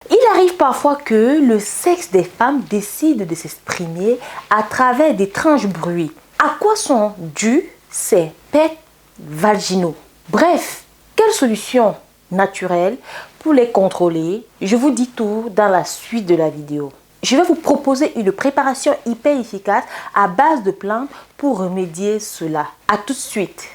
Il arrive parfois que le sexe des femmes décide de s'exprimer à travers d'étranges bruits. À quoi sont dus ces pets vaginaux? Bref, quelle solution naturelle pour les contrôler? Je vous dis tout dans la suite de la vidéo. Je vais vous proposer une préparation hyper efficace à base de plantes pour remédier cela. A tout de suite.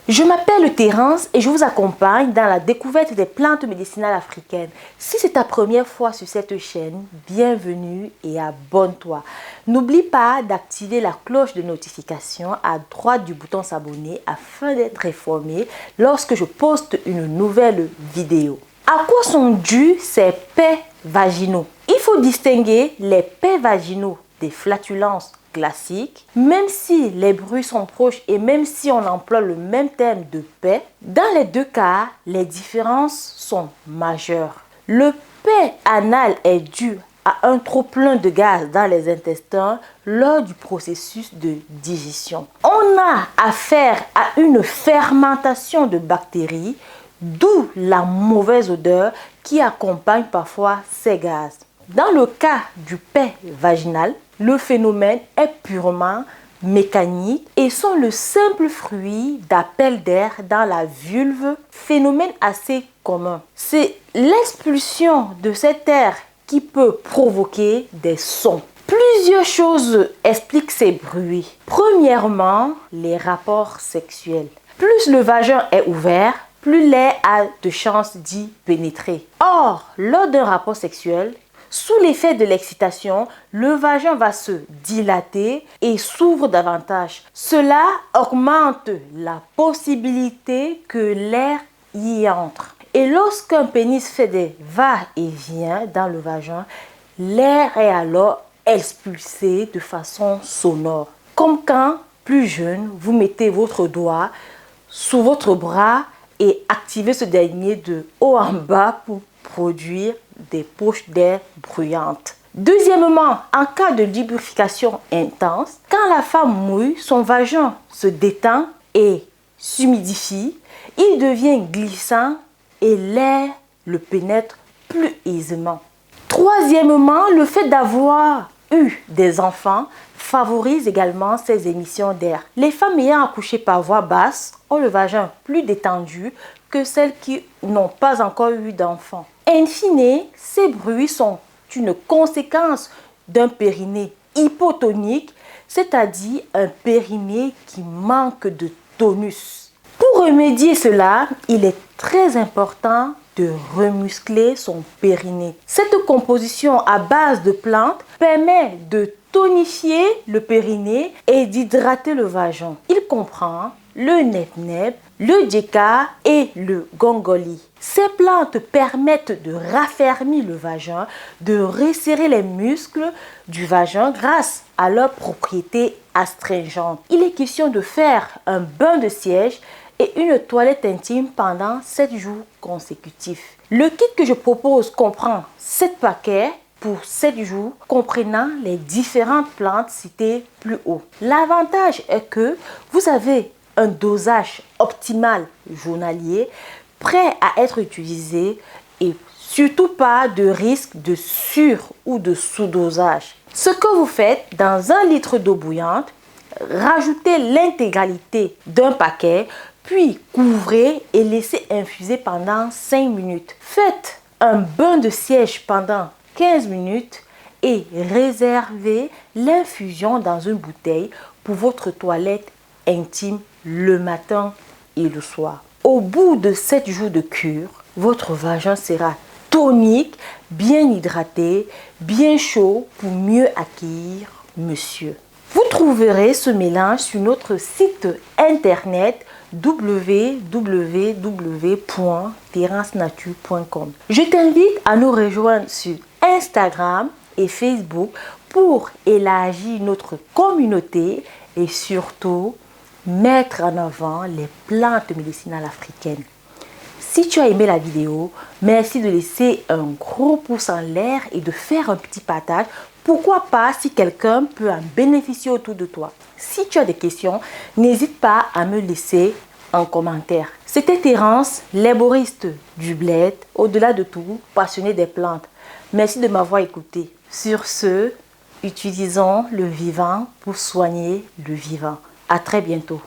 Je m'appelle Thérence et je vous accompagne dans la découverte des plantes médicinales africaines. Si c'est ta première fois sur cette chaîne, bienvenue et abonne-toi. N'oublie pas d'activer la cloche de notification à droite du bouton s'abonner afin d'être informé lorsque je poste une nouvelle vidéo. À quoi sont dus ces pets vaginaux? Il faut distinguer les pets vaginaux des flatulences classiques, même si les bruits sont proches et même si on emploie le même terme de paix, dans les deux cas, les différences sont majeures. Le paix anal est dû à un trop-plein de gaz dans les intestins lors du processus de digestion. On a affaire à une fermentation de bactéries, d'où la mauvaise odeur qui accompagne parfois ces gaz. Dans le cas du paix vaginal, le phénomène est purement mécanique et sont le simple fruit d'appels d'air dans la vulve, phénomène assez commun. C'est l'expulsion de cet air qui peut provoquer des sons. Plusieurs choses expliquent ces bruits. Premièrement, les rapports sexuels. Plus le vagin est ouvert, plus l'air a de chances d'y pénétrer. Or, lors d'un rapport sexuel, sous l'effet de l'excitation, le vagin va se dilater et s'ouvre davantage. Cela augmente la possibilité que l'air y entre. Et lorsqu'un pénis fait des va-et-vient dans le vagin, l'air est alors expulsé de façon sonore. Comme quand, plus jeune, vous mettez votre doigt sous votre bras et activez ce dernier de haut en bas pour produire des poches d'air bruyantes. Deuxièmement, en cas de lubrification intense, quand la femme mouille, son vagin se détend et s'humidifie, il devient glissant et l'air le pénètre plus aisément. Troisièmement, le fait d'avoir eu des enfants favorise également ces émissions d'air. Les femmes ayant accouché par voie basse ont le vagin plus détendu que celles qui n'ont pas encore eu d'enfants. In fine, ces bruits sont une conséquence d'un périnée hypotonique, c'est-à-dire un périnée qui manque de tonus. Pour remédier cela, il est très important de remuscler son périnée. Cette composition à base de plantes permet de tonifier le périnée et d'hydrater le vagin. Il comprend le nep-nep, le djeka et le gongoli. Ces plantes permettent de raffermir le vagin, de resserrer les muscles du vagin grâce à leurs propriétés astringentes. Il est question de faire un bain de siège et une toilette intime pendant 7 jours consécutifs. Le kit que je propose comprend 7 paquets pour 7 jours, comprenant les différentes plantes citées plus haut. L'avantage est que vous avez un dosage optimal journalier prêt à être utilisé et surtout pas de risque de sur- ou de sous-dosage. Ce que vous faites, dans 1 litre d'eau bouillante, rajoutez l'intégralité d'un paquet, puis couvrez et laissez infuser pendant 5 minutes. Faites un bain de siège pendant 15 minutes et réservez l'infusion dans une bouteille pour votre toilette intime le matin et le soir. Au bout de 7 jours de cure, votre vagin sera tonique, bien hydraté, bien chaud pour mieux accueillir monsieur. Vous trouverez ce mélange sur notre site internet www.terencenature.com. Je t'invite à nous rejoindre sur Instagram et Facebook pour élargir notre communauté et surtout mettre en avant les plantes médicinales africaines. Si tu as aimé la vidéo, merci de laisser un gros pouce en l'air et de faire un petit partage. Pourquoi pas si quelqu'un peut en bénéficier autour de toi. Si tu as des questions, n'hésite pas à me laisser un commentaire. C'était Terence, l'herboriste du bled, au-delà de tout, passionné des plantes. Merci de m'avoir écouté. Sur ce, utilisons le vivant pour soigner le vivant. À très bientôt.